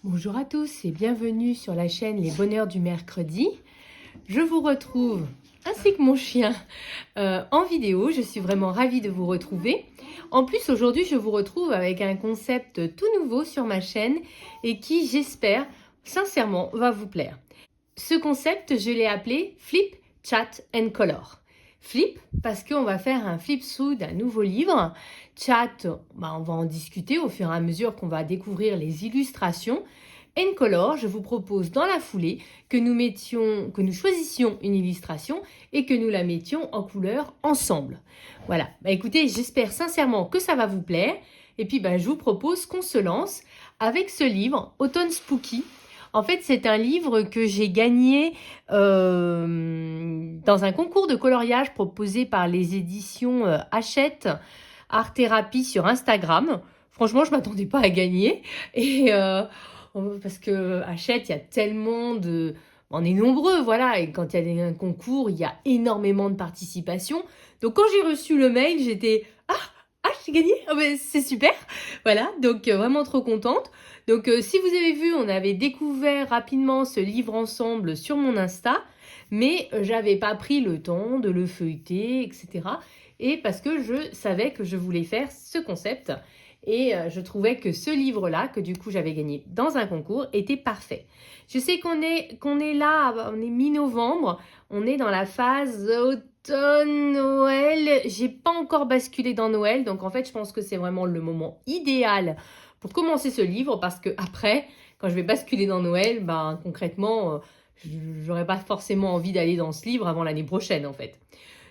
Bonjour à tous et bienvenue sur la chaîne Les Bonheurs du Mercredi. Je vous retrouve, ainsi que mon chien, en vidéo. Je suis vraiment ravie de vous retrouver. En plus, aujourd'hui, je vous retrouve avec un concept tout nouveau sur ma chaîne et qui, j'espère, sincèrement, va vous plaire. Ce concept, je l'ai appelé Flip, Chat and Color. Flip, parce qu'on va faire un flip through d'un nouveau livre. Chat, on va en discuter au fur et à mesure qu'on va découvrir les illustrations. And Color, je vous propose dans la foulée que nous choisissions une illustration et que nous la mettions en couleur ensemble. Voilà, écoutez, j'espère sincèrement que ça va vous plaire. Et puis, je vous propose qu'on se lance avec ce livre, Autumn Spooky. En fait, c'est un livre que j'ai gagné dans un concours de coloriage proposé par les éditions Hachette Art Thérapie sur Instagram. Franchement, je ne m'attendais pas à gagner. Et parce que Hachette, il y a tellement de... On est nombreux, voilà. Et quand il y a un concours, il y a énormément de participation. Donc, quand j'ai reçu le mail, j'étais... Ah, j'ai gagné! Oh, c'est super! Voilà, donc vraiment trop contente. Donc, si vous avez vu, on avait découvert rapidement ce livre ensemble sur mon Insta, mais j'avais pas pris le temps de le feuilleter, etc. Et parce que je savais que je voulais faire ce concept. Et je trouvais que ce livre-là, que du coup j'avais gagné dans un concours, était parfait. Je sais qu'on est là, on est mi-novembre, on est dans la phase automne, Noël. J'ai pas encore basculé dans Noël, donc en fait je pense que c'est vraiment le moment idéal pour commencer ce livre, parce que après, quand je vais basculer dans Noël, concrètement, j'aurais pas forcément envie d'aller dans ce livre avant l'année prochaine en fait.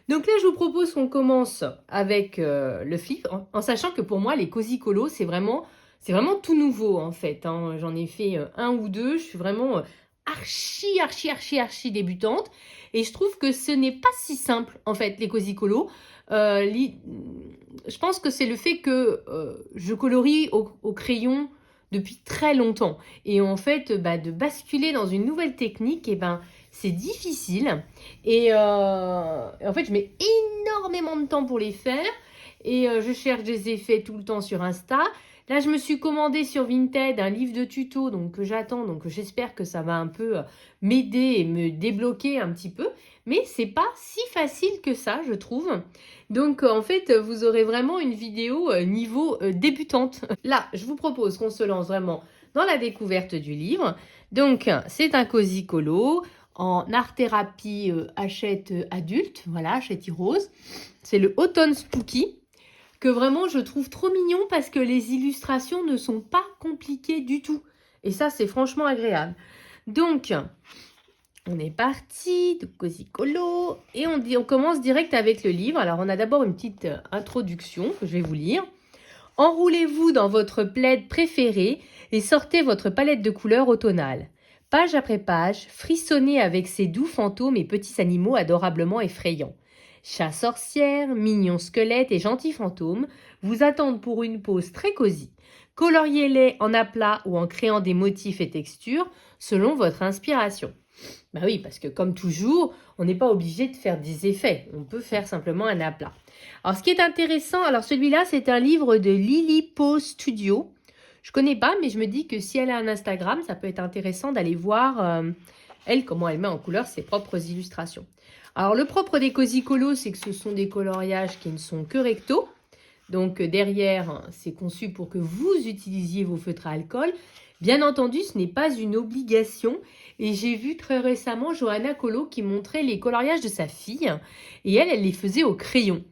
Donc là, je vous propose qu'on commence avec le flip, en sachant que pour moi, les Cozy Colo, c'est vraiment tout nouveau en fait. J'en ai fait un ou deux, je suis vraiment archi débutante. Et je trouve que ce n'est pas si simple en fait, les Cozy Colo. Je pense que c'est le fait que je colorie au crayon depuis très longtemps. Et en fait, de basculer dans une nouvelle technique, c'est difficile. Et en fait, je mets énormément de temps pour les faire. Et je cherche des effets tout le temps sur Insta. Là, je me suis commandé sur Vinted un livre de tuto donc, que j'attends. Donc, j'espère que ça va un peu m'aider et me débloquer un petit peu. Mais c'est pas si facile que ça, je trouve. Donc, en fait, vous aurez vraiment une vidéo niveau débutante. Là, je vous propose qu'on se lance vraiment dans la découverte du livre. Donc, c'est un Cozy Colo en art-thérapie Hachette adulte, voilà, Hachette Rose. C'est le Autumn Spooky, que vraiment je trouve trop mignon parce que les illustrations ne sont pas compliquées du tout. Et ça, c'est franchement agréable. Donc, on est parti de Cozy Colo et on commence direct avec le livre. Alors, on a d'abord une petite introduction que je vais vous lire. Enroulez-vous dans votre plaid préféré et sortez votre palette de couleurs automnale. Page après page, frissonnez avec ces doux fantômes et petits animaux adorablement effrayants. Chats sorcières, mignons squelettes et gentils fantômes vous attendent pour une pause très cosy. Coloriez-les en aplat ou en créant des motifs et textures selon votre inspiration. Oui, parce que comme toujours, on n'est pas obligé de faire des effets. On peut faire simplement un aplat. Alors, ce qui est intéressant, alors celui-là, c'est un livre de Lily Poe Studio. Je connais pas, mais je me dis que si elle a un Instagram, ça peut être intéressant d'aller voir, elle, comment elle met en couleur ses propres illustrations. Alors, le propre des Cozy Colo, c'est que ce sont des coloriages qui ne sont que recto. Donc, derrière, c'est conçu pour que vous utilisiez vos feutres à alcool. Bien entendu, ce n'est pas une obligation. Et j'ai vu très récemment Johanna Colo qui montrait les coloriages de sa fille. Et elle les faisait au crayon.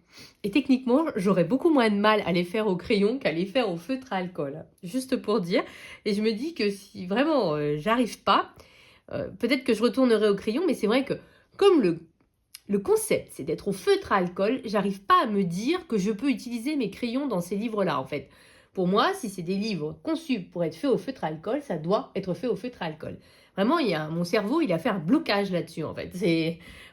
Et techniquement, j'aurais beaucoup moins de mal à les faire au crayon qu'à les faire au feutre à alcool. Juste pour dire. Et je me dis que si vraiment j'arrive pas, peut-être que je retournerai au crayon. Mais c'est vrai que comme le concept, c'est d'être au feutre à alcool, j'arrive pas à me dire que je peux utiliser mes crayons dans ces livres-là, en fait. Pour moi, si c'est des livres conçus pour être faits au feutre à alcool, ça doit être fait au feutre à alcool. Vraiment, mon cerveau, il a fait un blocage là-dessus, en fait.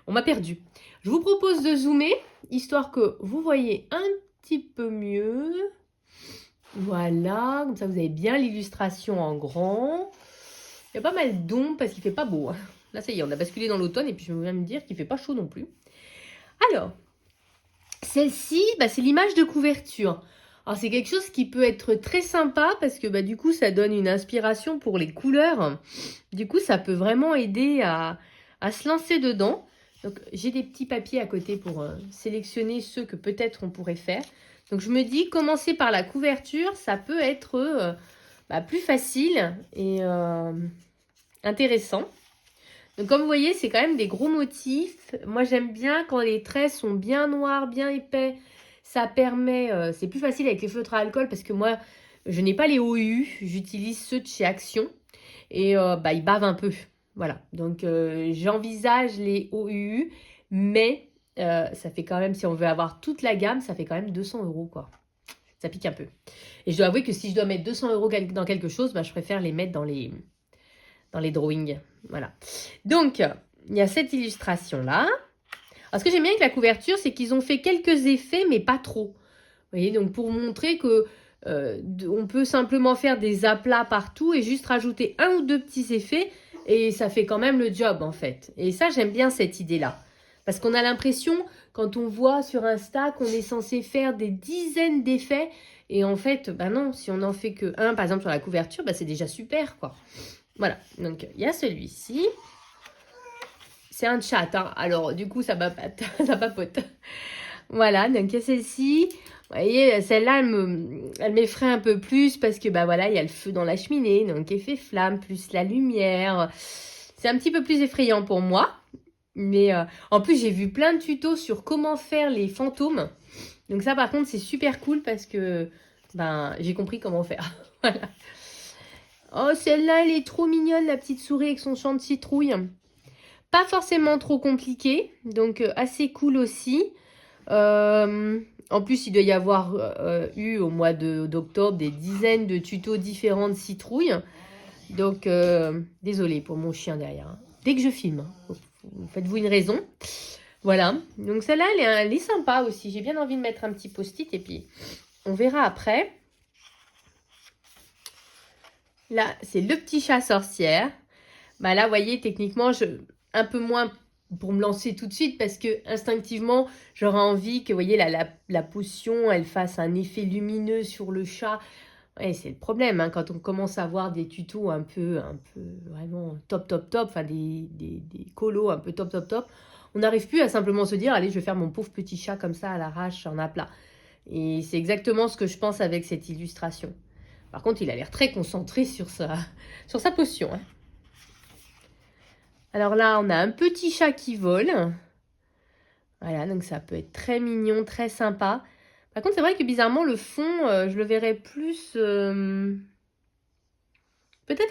On m'a perdu. Je vous propose de zoomer, histoire que vous voyez un petit peu mieux. Voilà, comme ça, vous avez bien l'illustration en grand. Il y a pas mal d'ombre parce qu'il fait pas beau. Là, ça y est, on a basculé dans l'automne et puis je viens me dire qu'il fait pas chaud non plus. Alors, celle-ci, c'est l'image de couverture. Alors, c'est quelque chose qui peut être très sympa parce que du coup, ça donne une inspiration pour les couleurs. Du coup, ça peut vraiment aider à se lancer dedans. Donc, j'ai des petits papiers à côté pour sélectionner ceux que peut-être on pourrait faire. Donc, je me dis, commencer par la couverture, ça peut être plus facile et intéressant. Donc, comme vous voyez, c'est quand même des gros motifs. Moi, j'aime bien quand les traits sont bien noirs, bien épais. Ça permet, c'est plus facile avec les feutres à alcool parce que moi, je n'ai pas les OU. J'utilise ceux de chez Action et ils bavent un peu. Voilà, donc j'envisage les OU, mais ça fait quand même, si on veut avoir toute la gamme, ça fait quand même 200 € quoi. Ça pique un peu. Et je dois avouer que si je dois mettre 200 € dans quelque chose, je préfère les mettre dans les drawings. Voilà. Donc, il y a cette illustration-là. Alors, ce que j'aime bien avec la couverture, c'est qu'ils ont fait quelques effets, mais pas trop. Vous voyez, donc pour montrer que on peut simplement faire des aplats partout et juste rajouter un ou deux petits effets et ça fait quand même le job en fait. Et ça, j'aime bien cette idée-là. Parce qu'on a l'impression, quand on voit sur Insta, qu'on est censé faire des dizaines d'effets. Et en fait, non, si on n'en fait que un, par exemple sur la couverture, c'est déjà super, quoi. Voilà, donc il y a celui-ci. C'est un chat, hein. Alors du coup, ça papote. Voilà, donc il y a celle-ci. Vous voyez, celle-là, elle m'effraie un peu plus parce que, voilà, il y a le feu dans la cheminée, donc effet flamme, plus la lumière. C'est un petit peu plus effrayant pour moi. Mais en plus, j'ai vu plein de tutos sur comment faire les fantômes. Donc ça, par contre, c'est super cool parce que, j'ai compris comment faire. Voilà. Oh, celle-là, elle est trop mignonne, la petite souris avec son champ de citrouille. Pas forcément trop compliqué, donc assez cool aussi. En plus, il doit y avoir eu au mois d'octobre des dizaines de tutos différents de citrouilles. Donc, désolée pour mon chien derrière. Hein. Dès que je filme, faites-vous une raison. Voilà, donc celle-là, elle est sympa aussi. J'ai bien envie de mettre un petit post-it et puis on verra après. Là, c'est le petit chat sorcière. Là, vous voyez, techniquement, un peu moins pour me lancer tout de suite parce que instinctivement, j'aurais envie que, vous voyez, la potion, elle fasse un effet lumineux sur le chat. Ouais, c'est le problème, hein, quand on commence à voir des tutos un peu vraiment top, enfin des colos un peu top, on n'arrive plus à simplement se dire, allez, je vais faire mon pauvre petit chat comme ça à l'arrache, en aplat. Et c'est exactement ce que je pense avec cette illustration. Par contre, il a l'air très concentré sur sa potion. Hein. Alors là, on a un petit chat qui vole. Voilà, donc ça peut être très mignon, très sympa. Par contre, c'est vrai que bizarrement, le fond, je le verrais plus... peut-être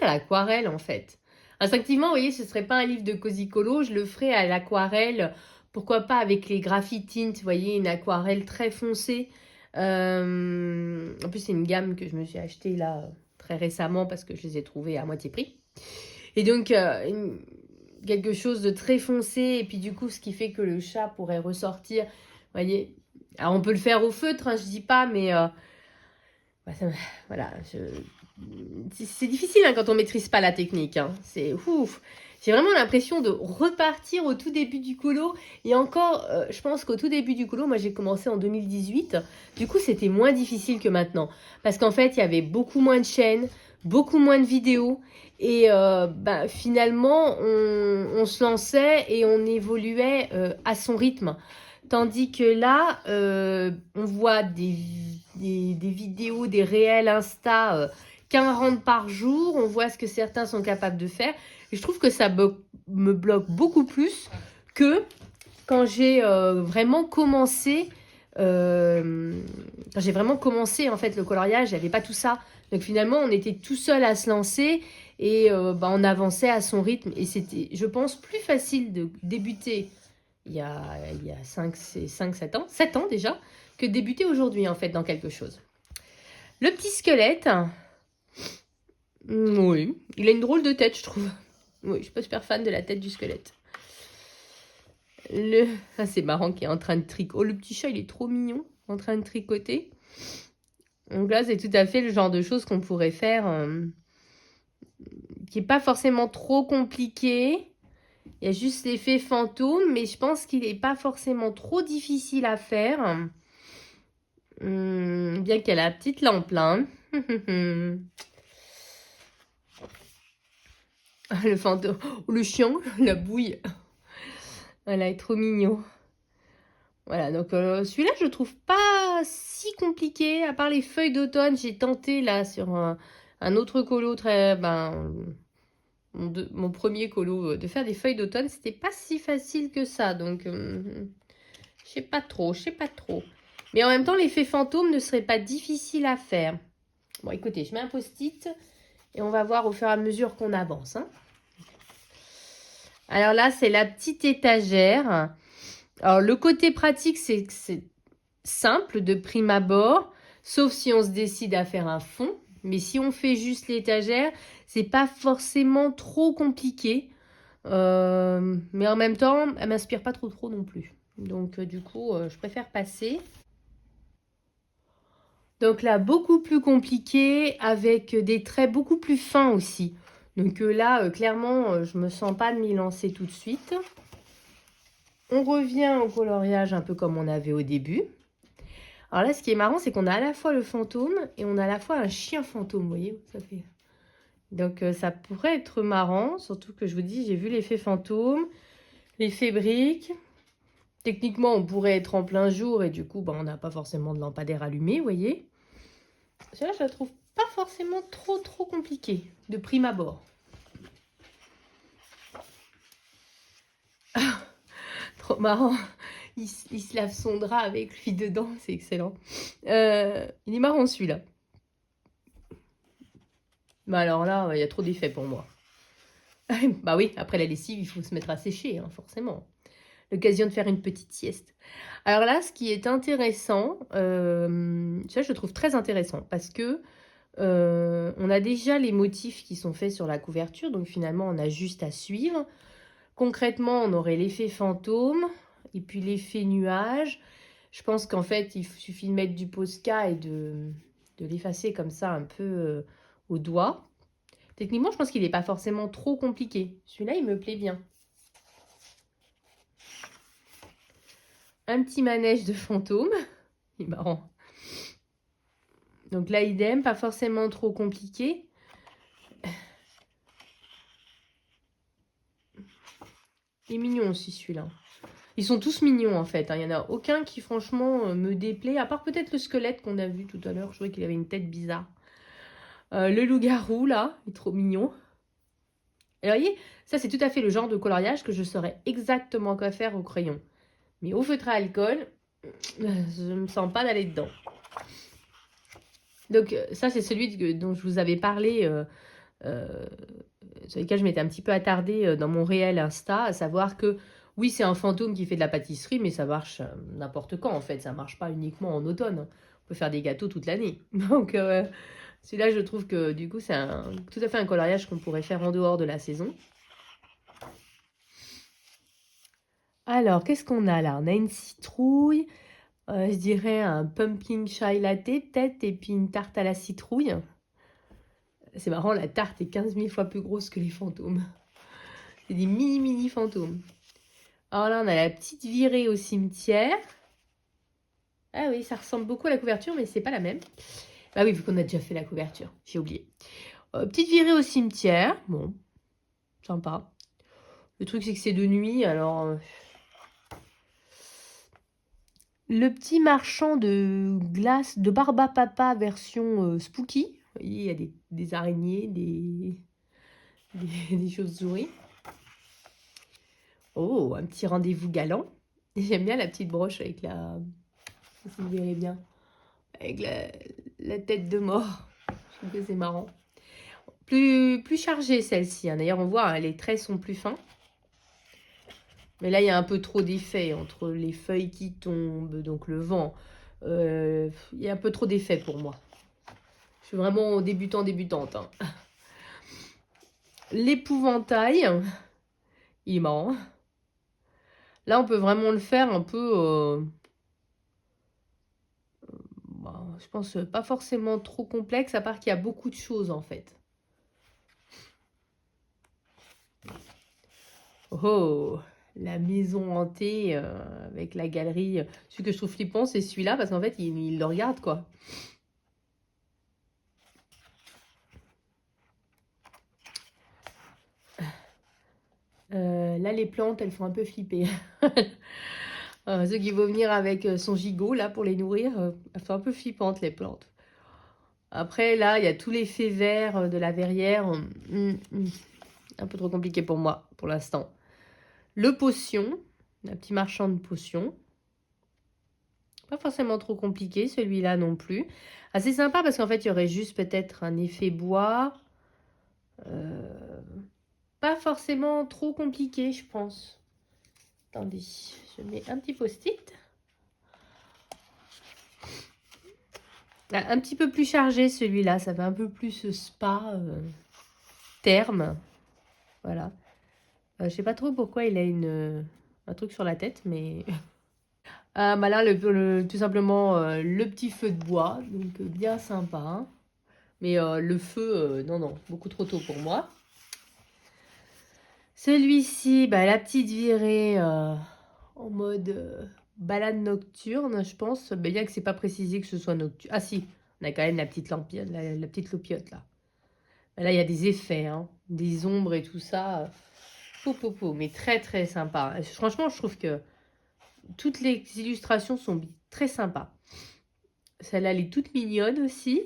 à l'aquarelle, en fait. Instinctivement, vous voyez, ce ne serait pas un livre de Cozy Colo, je le ferais à l'aquarelle. Pourquoi pas avec les Graphite Tint, vous voyez, une aquarelle très foncée. En plus, c'est une gamme que je me suis achetée là très récemment parce que je les ai trouvées à moitié prix. Et donc, quelque chose de très foncé. Et puis, du coup, ce qui fait que le chat pourrait ressortir. Vous voyez, alors on peut le faire au feutre, hein, je dis pas, mais voilà. C'est difficile hein, quand on maîtrise pas la technique. Hein. C'est ouf. J'ai vraiment l'impression de repartir au tout début du colo. Et encore, je pense qu'au tout début du colo, moi j'ai commencé en 2018. Du coup, c'était moins difficile que maintenant. Parce qu'en fait, il y avait beaucoup moins de chaînes, beaucoup moins de vidéos. Et finalement, on se lançait et on évoluait à son rythme. Tandis que là, on voit des vidéos, des réels Insta 40 par jour. On voit ce que certains sont capables de faire. Et je trouve que ça me bloque beaucoup plus que quand j'ai vraiment commencé. Quand j'ai vraiment commencé en fait le coloriage, il n'y avait pas tout ça. Donc finalement, on était tout seul à se lancer et on avançait à son rythme. Et c'était, je pense, plus facile de débuter il y a 7 ans, 7 ans déjà, que de débuter aujourd'hui en fait dans quelque chose. Le petit squelette, oui, il a une drôle de tête, je trouve. Oui, je suis pas super fan de la tête du squelette. C'est marrant qu'il est en train de tricoter. Oh, le petit chat, il est trop mignon, en train de tricoter. Donc là, c'est tout à fait le genre de choses qu'on pourrait faire, qui n'est pas forcément trop compliqué. Il y a juste l'effet fantôme, mais je pense qu'il n'est pas forcément trop difficile à faire. Bien qu'elle a la petite lampe là. Hein. Le fantôme. Oh, le chien, la bouille. Voilà, il est trop mignon. Voilà, donc celui-là, je trouve pas si compliqué. À part les feuilles d'automne, j'ai tenté là sur un autre colo très... mon premier colo, de faire des feuilles d'automne. C'était pas si facile que ça. Donc, je sais pas trop, je sais pas trop. Mais en même temps, l'effet fantôme ne serait pas difficile à faire. Bon, écoutez, je mets un post-it et on va voir au fur et à mesure qu'on avance. Hein. Alors là, c'est la petite étagère. Alors, le côté pratique, c'est que c'est simple de prime abord, sauf si on se décide à faire un fond. Mais si on fait juste l'étagère, c'est pas forcément trop compliqué. Mais en même temps, elle m'inspire pas trop non plus. Donc, du coup, je préfère passer. Donc là, beaucoup plus compliqué, avec des traits beaucoup plus fins aussi. Donc là, clairement, je me sens pas de m'y lancer tout de suite. On revient au coloriage un peu comme on avait au début. Alors là, ce qui est marrant, c'est qu'on a à la fois le fantôme et on a à la fois un chien fantôme, vous voyez ça fait. Donc ça pourrait être marrant, surtout que je vous dis, j'ai vu l'effet fantôme, l'effet brique. Techniquement, on pourrait être en plein jour et du coup, on n'a pas forcément de lampadaire allumé, vous voyez. Celle-là, je la trouve pas forcément trop compliquée de prime abord. Trop marrant. Il se lave son drap avec lui dedans, c'est excellent. Il est marrant celui-là. Mais alors là, il y a trop d'effets pour moi. Bah oui, après la lessive, il faut se mettre à sécher, hein, forcément. L'occasion de faire une petite sieste. Alors là, ce qui est intéressant, ça je trouve très intéressant parce que on a déjà les motifs qui sont faits sur la couverture, donc finalement on a juste à suivre. Concrètement, on aurait l'effet fantôme et puis l'effet nuage. Je pense qu'en fait, il suffit de mettre du Posca et de l'effacer comme ça un peu au doigt. Techniquement, je pense qu'il n'est pas forcément trop compliqué. Celui-là, il me plaît bien. Un petit manège de fantôme. Il est marrant. Donc là, idem, pas forcément trop compliqué. Il est mignon aussi celui-là. Ils sont tous mignons en fait. Il n'y en a aucun qui franchement me déplaît. À part peut-être le squelette qu'on a vu tout à l'heure. Je trouvais qu'il avait une tête bizarre. Le loup-garou là, il est trop mignon. Et vous voyez, ça c'est tout à fait le genre de coloriage que je saurais exactement quoi faire au crayon. Mais au feutre à alcool, je ne me sens pas d'aller dedans. Donc ça c'est celui dont je vous avais parlé, sur lequel je m'étais un petit peu attardée dans mon réel Insta, à savoir que oui c'est un fantôme qui fait de la pâtisserie, mais ça marche n'importe quand en fait, ça marche pas uniquement en automne. On peut faire des gâteaux toute l'année. Donc celui-là je trouve que du coup c'est tout à fait un coloriage qu'on pourrait faire en dehors de la saison. Alors qu'est-ce qu'on a là? On a une citrouille. Je dirais un pumpkin chai latte peut-être, et puis une tarte à la citrouille. C'est marrant, la tarte est 15 000 fois plus grosse que les fantômes. C'est des mini fantômes. Alors là, on a la petite virée au cimetière. Ah oui, ça ressemble beaucoup à la couverture, mais c'est pas la même. Bah oui, vu qu'on a déjà fait la couverture, j'ai oublié. Petite virée au cimetière. Bon, sympa. Le truc, c'est que c'est de nuit, alors... Le petit marchand de glace de Barbapapa version spooky. Vous voyez, il y a des araignées, des chauves-souris. Oh, un petit rendez-vous galant. J'aime bien la petite broche avec la... Si vous verrez bien. Avec la tête de mort. Je trouve que c'est marrant. Plus chargée celle-ci. Hein. D'ailleurs, on voit, hein, les traits sont plus fins. Mais là, il y a un peu trop d'effets entre les feuilles qui tombent, donc le vent. Il y a un peu trop d'effets pour moi. Je suis vraiment débutante. Hein. L'épouvantail, il est marrant. Là, on peut vraiment le faire un peu... je pense pas forcément trop complexe, à part qu'il y a beaucoup de choses en fait. Oh, la maison hantée avec la galerie. Celui que je trouve flippant, c'est celui-là, parce qu'en fait, il le regarde, quoi. Là, les plantes, elles font un peu flipper. Ceux qui vont venir avec son gigot, là, pour les nourrir, elles sont un peu flippantes, les plantes. Après, là, il y a tous les faits verts de la verrière. Un peu trop compliqué pour moi, pour l'instant. Le potion, un petit marchand de potions. Pas forcément trop compliqué, celui-là non plus. Assez sympa parce qu'en fait, il y aurait juste peut-être un effet bois. Pas forcément trop compliqué, je pense. Attendez, je mets un petit post-it. Un petit peu plus chargé celui-là, ça fait un peu plus spa, terme. Voilà. Je sais pas trop pourquoi il a un truc sur la tête, mais... Ah, bah là, tout simplement, le petit feu de bois, donc bien sympa. Hein. Mais le feu, non, non, beaucoup trop tôt pour moi. Celui-ci, bah, la petite virée en mode balade nocturne, je pense. Bah, bien que c'est pas précisé que ce soit nocturne. Ah si, on a quand même la petite lampiote, la petite loupiote là. Bah, là, il y a des effets, hein, des ombres et tout ça. Mais très très sympa. Franchement, je trouve que toutes les illustrations sont très sympas. Celle-là, elle est toute mignonne aussi.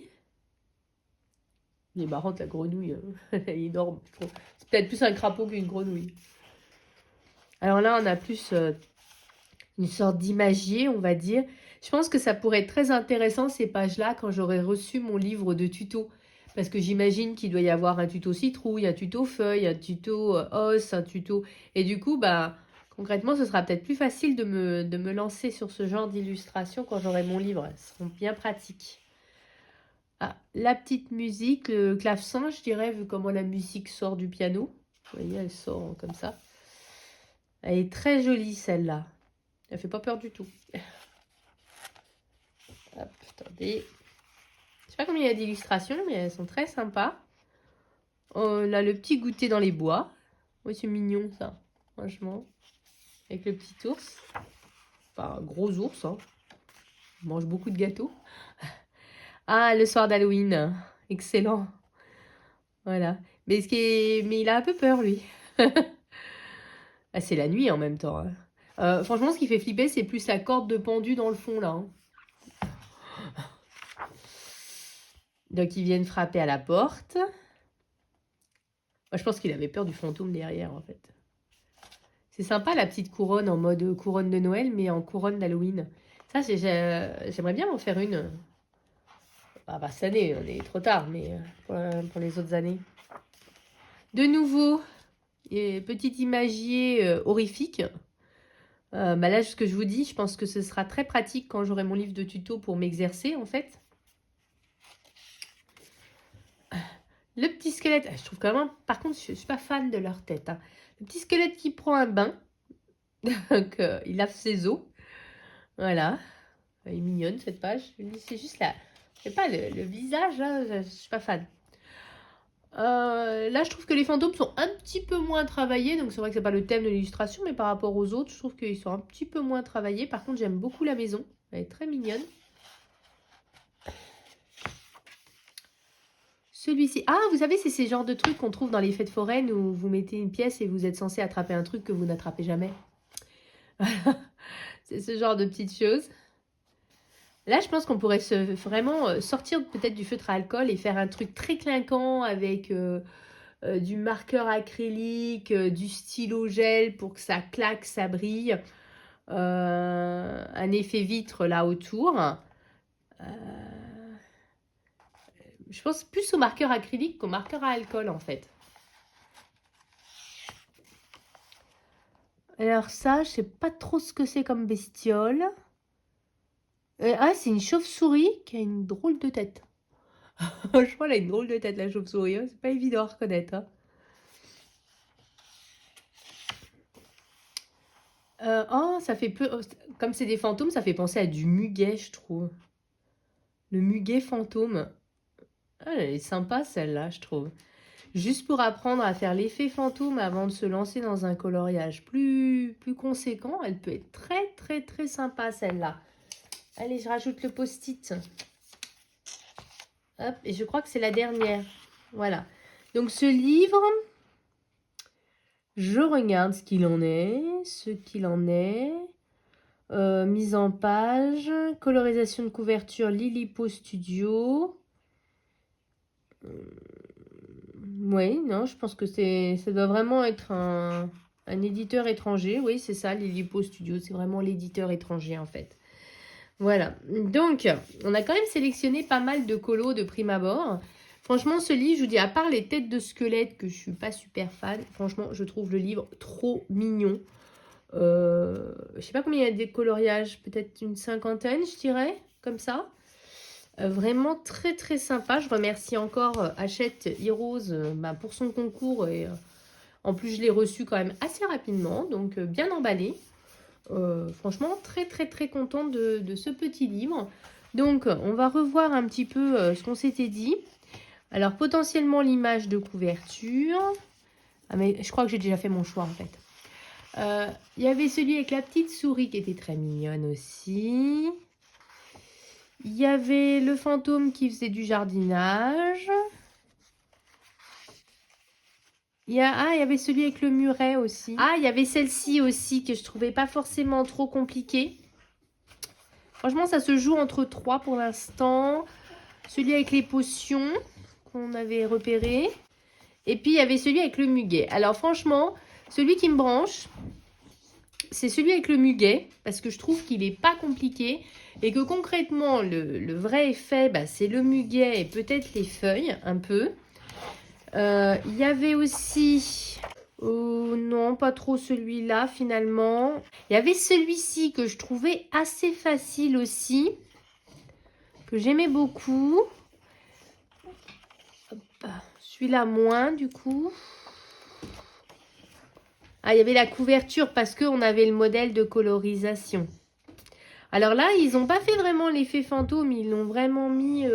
Elle est marrante, la grenouille. Elle est énorme. C'est peut-être plus un crapaud qu'une grenouille. Alors là, on a plus une sorte d'imagier, on va dire. Je pense que ça pourrait être très intéressant, ces pages-là, quand j'aurai reçu mon livre de tuto. Parce que j'imagine qu'il doit y avoir un tuto citrouille, un tuto feuille, un tuto os, un tuto... Et du coup, bah, concrètement, ce sera peut-être plus facile de me lancer sur ce genre d'illustration quand j'aurai mon livre. Elles seront bien pratiques. Ah, la petite musique, le clavecin, je dirais, vu comment la musique sort du piano. Vous voyez, elle sort comme ça. Elle est très jolie, celle-là. Elle fait pas peur du tout. Hop, attendez. Je sais pas combien il y a d'illustrations, mais elles sont très sympas. On a le petit goûter dans les bois. Oui, c'est mignon, ça. Franchement. Avec le petit ours. Enfin, un gros ours, hein. Il mange beaucoup de gâteaux. Ah, le soir d'Halloween. Excellent. Voilà. Mais il a un peu peur, lui. Ah, c'est la nuit en même temps. Hein. Franchement, ce qui fait flipper, c'est plus la corde de pendu dans le fond, là. Hein. Donc, ils viennent frapper à la porte. Moi, je pense qu'il avait peur du fantôme derrière, en fait. C'est sympa, la petite couronne en mode couronne de Noël, mais en couronne d'Halloween. Ça, j'aimerais bien en faire une. Bah, cette année, on est trop tard, mais pour les autres années. De nouveau, petit imagier horrifique. Bah là, ce que je vous dis, je pense que ce sera très pratique quand j'aurai mon livre de tuto pour m'exercer, en fait. Le petit squelette, je trouve quand même, par contre, je ne suis pas fan de leur tête. Hein. Le petit squelette qui prend un bain, donc il lave ses os. Voilà, elle est mignonne cette page. C'est juste là, je sais pas, le visage, là, je ne suis pas fan. Là, je trouve que les fantômes sont un petit peu moins travaillés. Donc, c'est vrai que c'est pas le thème de l'illustration, mais par rapport aux autres, je trouve qu'ils sont un petit peu moins travaillés. Par contre, j'aime beaucoup la maison. Elle est très mignonne. Celui-ci. Ah, vous savez, c'est ces genres de trucs qu'on trouve dans les fêtes foraines où vous mettez une pièce et vous êtes censé attraper un truc que vous n'attrapez jamais. C'est ce genre de petites choses. Là, je pense qu'on pourrait vraiment sortir peut-être du feutre à alcool et faire un truc très clinquant avec du marqueur acrylique, du stylo gel pour que ça claque, ça brille. Un effet vitre là autour. Je pense plus au marqueur acrylique qu'au marqueur à alcool en fait. Alors ça, je sais pas trop ce que c'est comme bestiole. Ah, c'est une chauve-souris qui a une drôle de tête. Franchement, elle a une drôle de tête, la chauve-souris. Hein. C'est pas évident à reconnaître. Hein. Oh, ça fait peu... Comme c'est des fantômes, ça fait penser à du muguet, je trouve. Le muguet fantôme. Ah, elle est sympa, celle-là, je trouve. juste pour apprendre à faire l'effet fantôme avant de se lancer dans un coloriage plus conséquent. Elle peut être très sympa celle-là. Allez, je rajoute le post-it. Hop, et je crois que c'est la dernière. Voilà. Donc ce livre, je regarde ce qu'il en est, mise en page, colorisation de couverture Lilipo Studio. Oui, non, je pense que ça doit vraiment être un éditeur étranger. Oui, c'est ça, Lilipo Studio, c'est vraiment l'éditeur étranger en fait. Voilà, donc on a quand même sélectionné pas mal de colos de prime abord. Franchement, ce livre, je vous dis, à part les têtes de squelettes que je suis pas super fan, franchement, je trouve le livre trop mignon. Je sais pas combien il y a de coloriages, peut-être une cinquantaine, je dirais, comme ça. Vraiment très sympa. Je remercie encore Hachette Heroes pour son concours. Et en plus, je l'ai reçu quand même assez rapidement, donc bien emballé. Franchement, très contente de ce petit livre. Donc, on va revoir un petit peu ce qu'on s'était dit. Alors, potentiellement l'image de couverture. Ah, mais je crois que j'ai déjà fait mon choix en fait. Il y avait celui avec la petite souris qui était très mignonne aussi. Il y avait le fantôme qui faisait du jardinage. Il y avait celui avec le muret aussi. Ah, il y avait celle-ci aussi que je trouvais pas forcément trop compliquée. Franchement, ça se joue entre 3 pour l'instant. Celui avec les potions qu'on avait repéré. Et puis, il y avait celui avec le muguet. Alors, franchement, celui qui me branche, c'est celui avec le muguet. Parce que je trouve qu'il n'est pas compliqué. Et que concrètement, le vrai effet, c'est le muguet et peut-être les feuilles, un peu. Il y avait aussi... Oh non, pas trop celui-là finalement. Il y avait celui-ci que je trouvais assez facile aussi. Que j'aimais beaucoup. Celui-là moins du coup. Ah, il y avait la couverture parce qu'on avait le modèle de colorisation. Alors là, ils n'ont pas fait vraiment l'effet fantôme. Ils l'ont vraiment mis...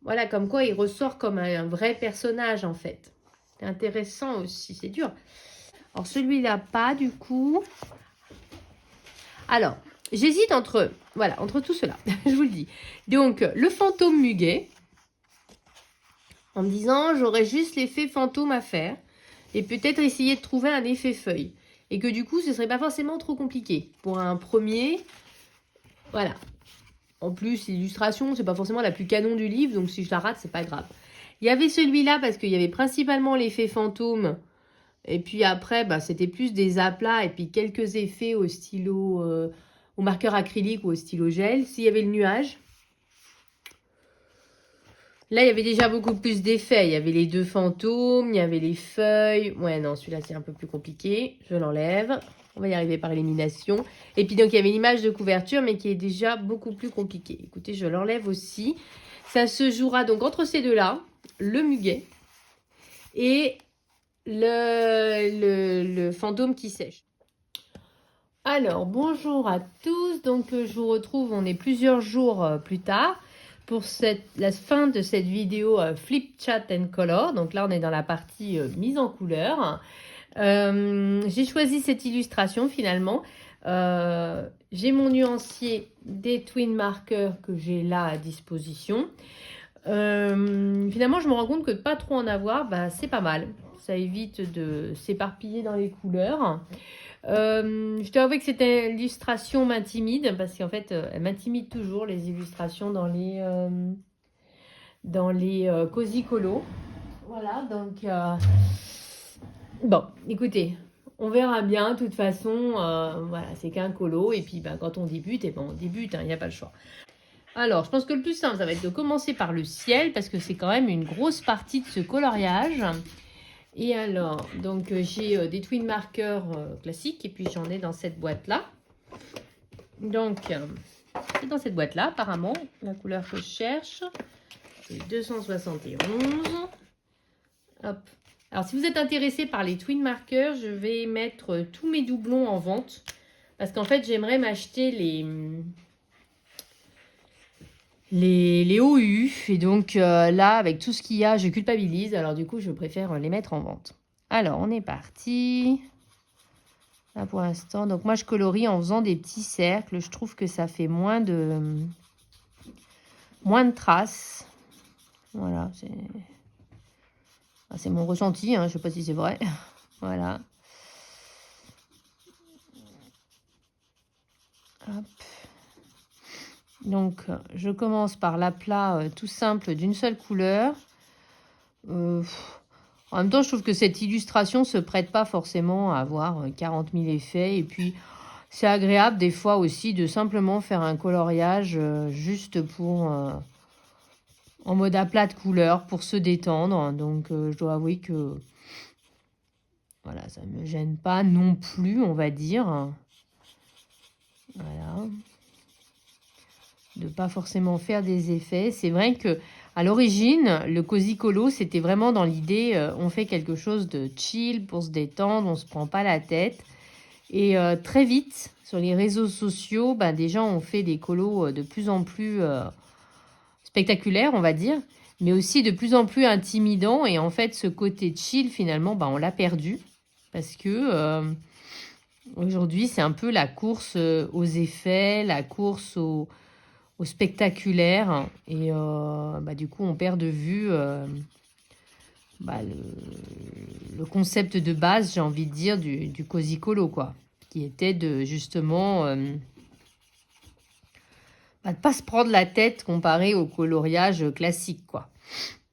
voilà, comme quoi il ressort comme un vrai personnage en fait. C'est intéressant aussi, c'est dur. Alors celui-là, pas du coup. Alors, j'hésite entre tout cela, je vous le dis. Donc, le fantôme muguet. En me disant, j'aurais juste l'effet fantôme à faire. Et peut-être essayer de trouver un effet feuille. Et que du coup, ce serait pas forcément trop compliqué. Pour un premier, voilà. En plus, l'illustration, c'est pas forcément la plus canon du livre. Donc, si je la rate, c'est pas grave. Il y avait celui-là parce qu'il y avait principalement l'effet fantôme. Et puis après, c'était plus des aplats et puis quelques effets au stylo, au marqueur acrylique ou au stylo gel. S'il y avait le nuage. Là, il y avait déjà beaucoup plus d'effets. Il y avait les 2 fantômes, il y avait les feuilles. Ouais, non, celui-là, c'est un peu plus compliqué. Je l'enlève. On va y arriver par élimination. Et puis, donc, il y avait l'image de couverture, mais qui est déjà beaucoup plus compliquée. Écoutez, je l'enlève aussi. Ça se jouera donc entre ces deux-là, le muguet et le fantôme qui sèche. Alors, bonjour à tous. Donc, je vous retrouve, on est plusieurs jours plus tard pour la fin de cette vidéo Flip Chat and Color. Donc là, on est dans la partie mise en couleur. J'ai choisi cette illustration finalement. J'ai mon nuancier des Twin Markers que j'ai là à disposition. Finalement, je me rends compte que de pas trop en avoir, c'est pas mal. Ça évite de s'éparpiller dans les couleurs. Je dois avouer que cette illustration m'intimide parce qu'en fait, elle m'intimide toujours les illustrations dans les Cozy Colo. Voilà, donc bon, écoutez, on verra bien. De toute façon, voilà, c'est qu'un colo et puis quand on débute, on débute, il n'y a pas le choix. Alors, je pense que le plus simple, ça va être de commencer par le ciel parce que c'est quand même une grosse partie de ce coloriage. Et alors, donc j'ai des Twin Markers classiques et puis j'en ai dans cette boîte-là. Donc, c'est dans cette boîte-là, apparemment, la couleur que je cherche. C'est 271. Hop. Alors, si vous êtes intéressé par les Twin Markers, je vais mettre tous mes doublons en vente. Parce qu'en fait, j'aimerais m'acheter les OU. Et donc là, avec tout ce qu'il y a, je culpabilise. Alors du coup, je préfère les mettre en vente. Alors, on est parti. Là, pour l'instant. Donc moi, je colorie en faisant des petits cercles. Je trouve que ça fait moins de traces. Voilà, c'est mon ressenti. Hein, je ne sais pas si c'est vrai. Voilà. Hop. Donc, je commence par l'aplat tout simple d'une seule couleur. En même temps, je trouve que cette illustration ne se prête pas forcément à avoir 40 000 effets. Et puis, c'est agréable des fois aussi de simplement faire un coloriage juste pour en mode aplat de couleur pour se détendre. Donc, je dois avouer que voilà, ça ne me gêne pas non plus, on va dire. Voilà. De pas forcément faire des effets. C'est vrai que à l'origine, le Cozy Colo, c'était vraiment dans l'idée, on fait quelque chose de chill pour se détendre, on se prend pas la tête. Et très vite, sur les réseaux sociaux, des gens ont fait des colos de plus en plus spectaculaires, on va dire, mais aussi de plus en plus intimidants. Et en fait, ce côté chill, finalement, on l'a perdu. Parce que aujourd'hui, c'est un peu la course aux effets, la course au spectaculaire. Et du coup, on perd de vue le concept de base, j'ai envie de dire, du Cozy Colo, quoi. Qui était de justement de pas se prendre la tête comparé au coloriage classique, quoi.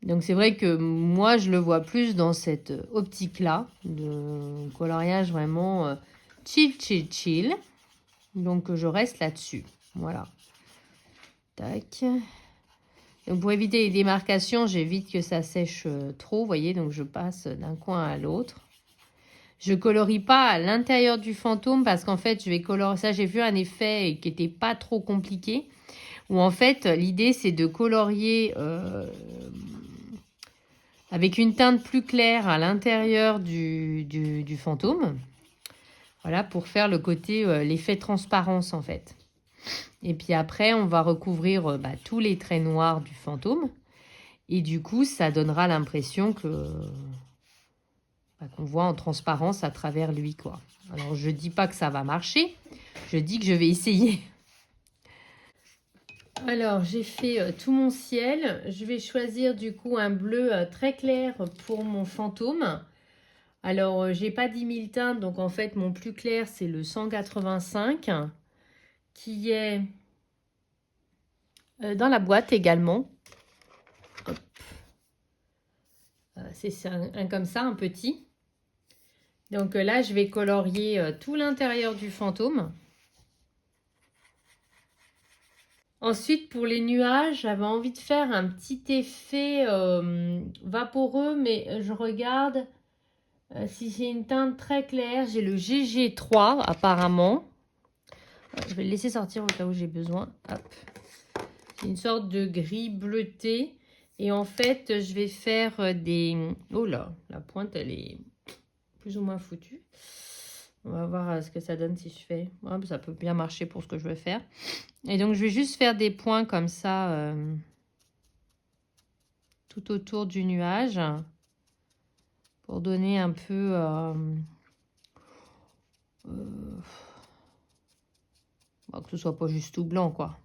Donc c'est vrai que moi je le vois plus dans cette optique-là, de coloriage vraiment chill, chill, chill. Donc je reste là-dessus. Voilà. Tac. Donc pour éviter les démarcations, j'évite que ça sèche trop, vous voyez, donc je passe d'un coin à l'autre. Je colorie pas à l'intérieur du fantôme parce qu'en fait, je vais colorier ça. J'ai vu un effet qui était pas trop compliqué. Où en fait, l'idée c'est de colorier avec une teinte plus claire à l'intérieur du fantôme. Voilà, pour faire le côté, l'effet transparence en fait. Et puis après, on va recouvrir tous les traits noirs du fantôme. Et du coup, ça donnera l'impression que qu'on voit en transparence à travers lui, quoi. Alors, je dis pas que ça va marcher. Je dis que je vais essayer. Alors, j'ai fait tout mon ciel. Je vais choisir du coup un bleu très clair pour mon fantôme. Alors, j'ai pas 10 000 teintes, donc en fait, mon plus clair, c'est le 185, qui est dans la boîte également. C'est un comme ça, un petit. Donc là, je vais colorier tout l'intérieur du fantôme. Ensuite, pour les nuages, j'avais envie de faire un petit effet vaporeux, mais je regarde si j'ai une teinte très claire. J'ai le GG3 apparemment. Je vais le laisser sortir au cas où j'ai besoin. Hop. C'est une sorte de gris bleuté. Et en fait, je vais faire des... Oh là, la pointe, elle est plus ou moins foutue. On va voir ce que ça donne si je fais. Ouais, ça peut bien marcher pour ce que je veux faire. Et donc, je vais juste faire des points comme ça tout autour du nuage pour donner un peu... que ce soit pas juste tout blanc, quoi.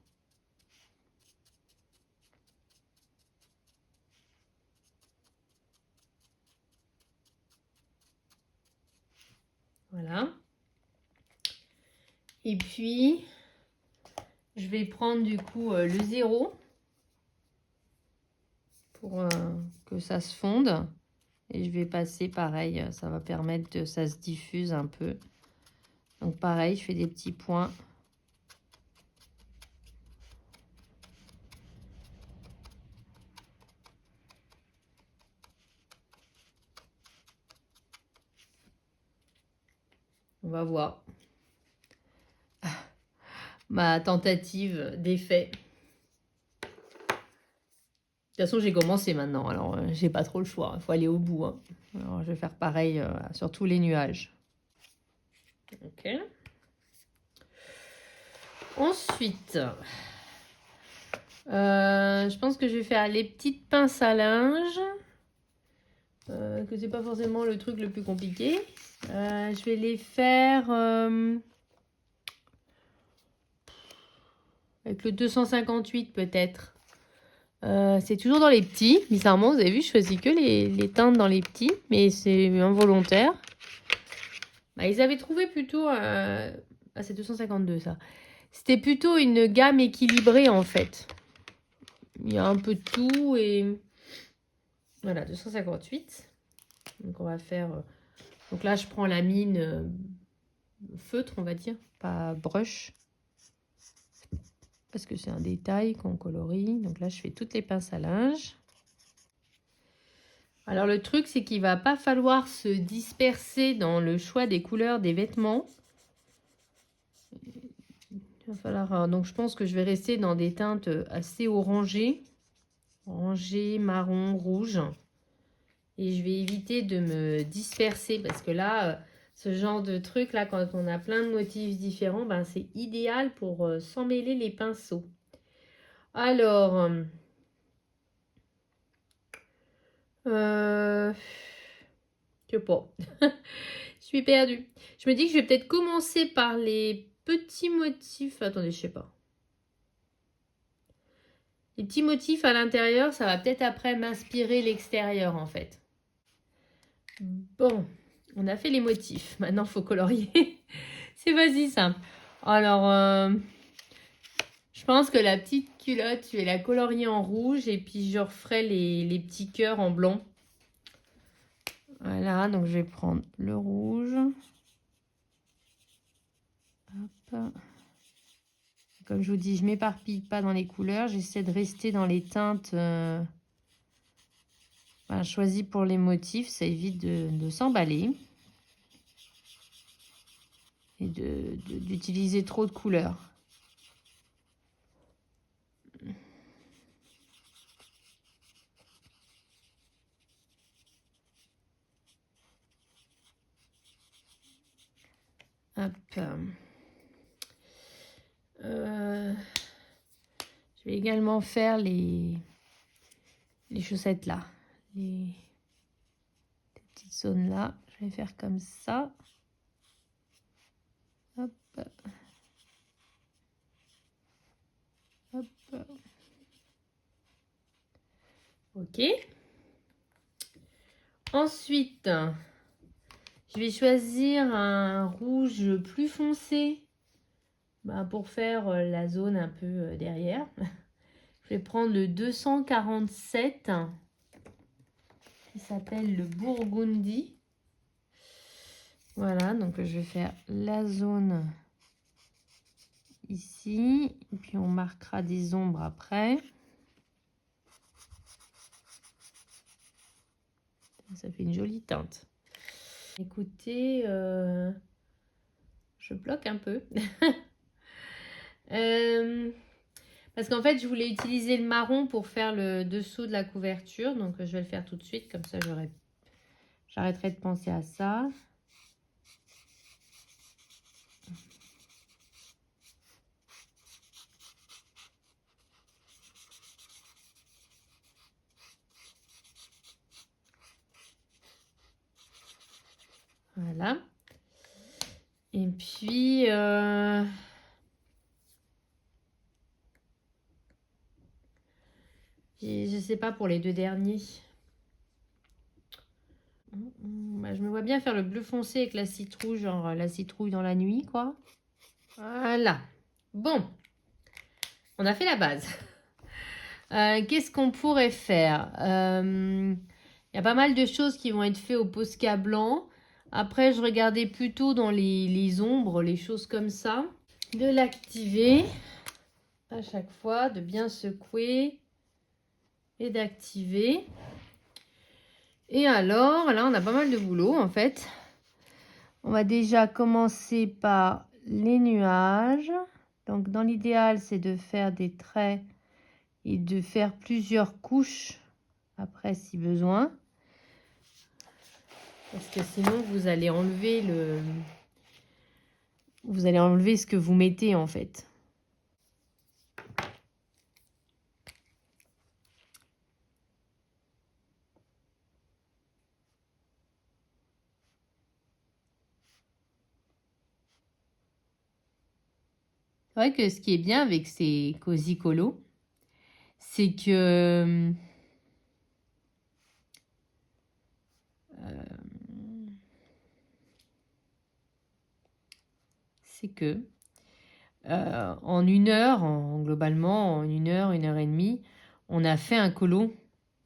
Voilà. Et puis, je vais prendre du coup le 0 pour que ça se fonde. Et je vais passer pareil, ça va permettre que ça se diffuse un peu. Donc pareil, je fais des petits points. On va voir ma tentative d'effet. De toute façon, j'ai commencé maintenant, alors j'ai pas trop le choix. Il faut aller au bout. Hein. Alors, je vais faire pareil sur tous les nuages. Ok. Ensuite, Je pense que je vais faire les petites pinces à linge. Que c'est pas forcément le truc le plus compliqué. Je vais les faire avec le 258 peut-être. C'est toujours dans les petits. Bizarrement, vous avez vu, je choisis que les teintes dans les petits, mais c'est involontaire. Bah, ils avaient trouvé plutôt... Ah, c'est 252 ça. C'était plutôt une gamme équilibrée en fait. Il y a un peu de tout et... Voilà, 258. Donc on va faire... Donc là, je prends la mine feutre, on va dire, pas brush. Parce que c'est un détail qu'on colorie. Donc là, je fais toutes les pinces à linge. Alors le truc, c'est qu'il va pas falloir se disperser dans le choix des couleurs des vêtements. Il va falloir, donc je pense que je vais rester dans des teintes assez orangées. Orangé, marron, rouge. Et je vais éviter de me disperser parce que là, ce genre de truc, là, quand on a plein de motifs différents, ben, c'est idéal pour s'emmêler les pinceaux. Alors, je sais pas. Je suis perdue. Je me dis que je vais peut-être commencer par les petits motifs. Attendez, je sais pas. Les petits motifs à l'intérieur, ça va peut-être après m'inspirer l'extérieur en fait. Bon, on a fait les motifs. Maintenant, il faut colorier. C'est pas si simple. Alors, je pense que la petite culotte, je vais la colorier en rouge et puis je referai les petits cœurs en blanc. Voilà, donc je vais prendre le rouge. Hop. Comme je vous dis, je ne m'éparpille pas dans les couleurs. J'essaie de rester dans les teintes choisies pour les motifs. Ça évite de s'emballer et d'utiliser trop de couleurs. Hop. Je vais également faire les chaussettes là. Les petites zones là. Je vais faire comme ça. Hop. Hop. Ok. Ensuite, je vais choisir un rouge plus foncé pour faire la zone un peu derrière. Je vais prendre le 247 qui s'appelle le Burgundy. Voilà, donc je vais faire la zone ici. Et puis on marquera des ombres après. Ça fait une jolie teinte. Écoutez, je bloque un peu. Parce qu'en fait, je voulais utiliser le marron pour faire le dessous de la couverture. Donc, je vais le faire tout de suite. Comme ça, j'arrêterai de penser à ça. Voilà. Et puis... je sais pas pour les deux derniers. Je me vois bien faire le bleu foncé avec la citrouille, genre la citrouille dans la nuit, quoi. Voilà. Bon. On a fait la base. Qu'est-ce qu'on pourrait faire? Il y a pas mal de choses qui vont être faites au Posca blanc. Après, je regardais plutôt dans les ombres, les choses comme ça. De l'activer à chaque fois, de bien secouer et d'activer. Et alors, là, on a pas mal de boulot en fait. On va déjà commencer par les nuages. Donc, dans l'idéal, c'est de faire des traits et de faire plusieurs couches après si besoin. Parce que sinon, vous allez enlever ce que vous mettez en fait. C'est vrai que ce qui est bien avec ces Cozy Colo, c'est que en une heure, globalement, en une heure et demie, on a fait un colo,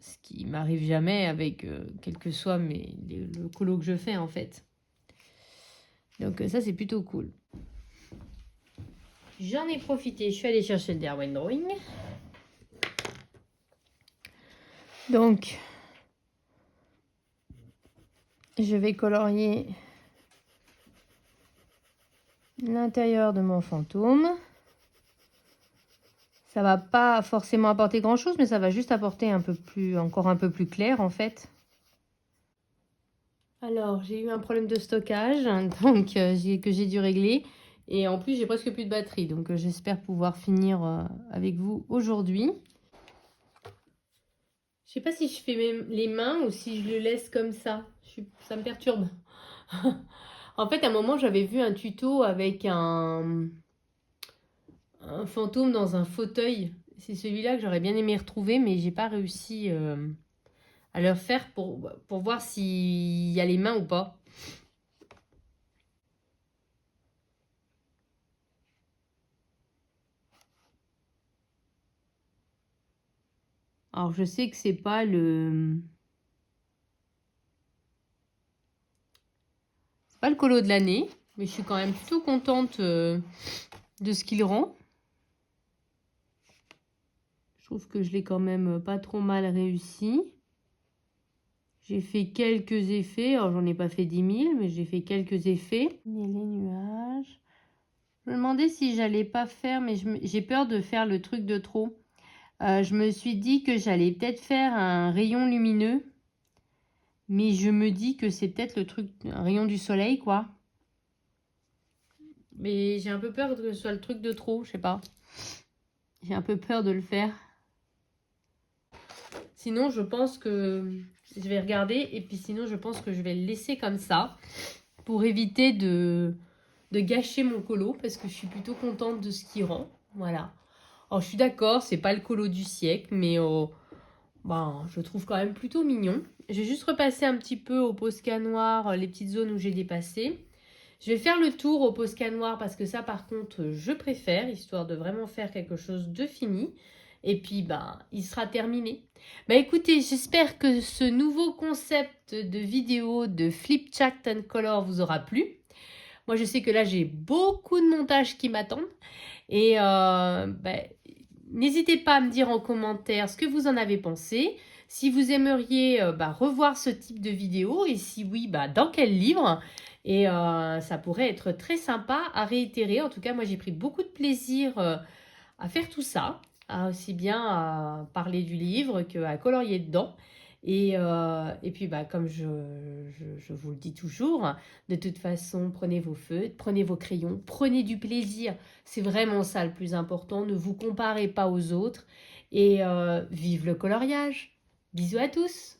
ce qui m'arrive jamais avec quel que soit le colo que je fais en fait. Donc ça c'est plutôt cool. J'en ai profité, je suis allée chercher le Derwent Drawing. Donc, je vais colorier l'intérieur de mon fantôme. Ça va pas forcément apporter grand chose, mais ça va juste apporter encore un peu plus clair en fait. Alors, j'ai eu un problème de stockage, donc que j'ai dû régler. Et en plus, j'ai presque plus de batterie, donc j'espère pouvoir finir avec vous aujourd'hui. Je sais pas si je fais les mains ou si je le laisse comme ça. Ça me perturbe. En fait, à un moment, j'avais vu un tuto avec un fantôme dans un fauteuil. C'est celui-là que j'aurais bien aimé retrouver, mais j'ai pas réussi à le faire pour voir s'il y a les mains ou pas. Alors, je sais que c'est pas le colo de l'année, mais je suis quand même plutôt contente de ce qu'il rend. Je trouve que je l'ai quand même pas trop mal réussi. J'ai fait quelques effets, alors j'en ai pas fait 10 000, mais j'ai fait quelques effets. Et les nuages. Je me demandais si j'allais pas faire, mais j'ai peur de faire le truc de trop. Je me suis dit que j'allais peut-être faire un rayon lumineux, mais je me dis que c'est peut-être un rayon du soleil, quoi. Mais j'ai un peu peur que ce soit le truc de trop, je sais pas. J'ai un peu peur de le faire. Sinon, je pense que je vais regarder et puis sinon, je pense que je vais le laisser comme ça pour éviter de gâcher mon colo parce que je suis plutôt contente de ce qu'il rend. Voilà. Alors, je suis d'accord, c'est pas le colo du siècle, mais je trouve quand même plutôt mignon. Je vais juste repasser un petit peu au Posca noir les petites zones où j'ai dépassé. Je vais faire le tour au Posca noir parce que ça, par contre, je préfère, histoire de vraiment faire quelque chose de fini. Et puis, il sera terminé. Écoutez, j'espère que ce nouveau concept de vidéo de Flip Chat and Color vous aura plu. Moi, je sais que là, j'ai beaucoup de montages qui m'attendent. Et n'hésitez pas à me dire en commentaire ce que vous en avez pensé. Si vous aimeriez revoir ce type de vidéo et si oui, dans quel livre. Et ça pourrait être très sympa à réitérer. En tout cas, moi, j'ai pris beaucoup de plaisir à faire tout ça. Aussi bien à parler du livre qu'à colorier dedans. Et puis, comme je vous le dis toujours, de toute façon, prenez vos feutres, prenez vos crayons, prenez du plaisir. C'est vraiment ça le plus important. Ne vous comparez pas aux autres. Et vive le coloriage. Bisous à tous!